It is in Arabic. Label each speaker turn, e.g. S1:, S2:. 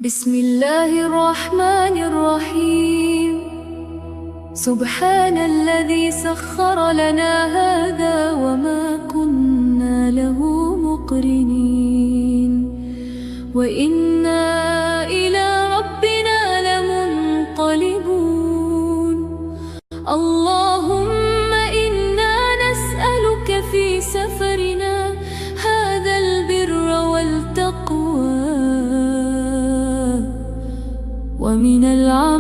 S1: بسم الله الرحمن الرحيم. سبحان الذي سخر لنا هذا وما كنا له مقرنين وإنا إلى ربنا لمنقلبون. اللهم إنا نسألك في سفرنا هذا البر والتقوى ومن العافية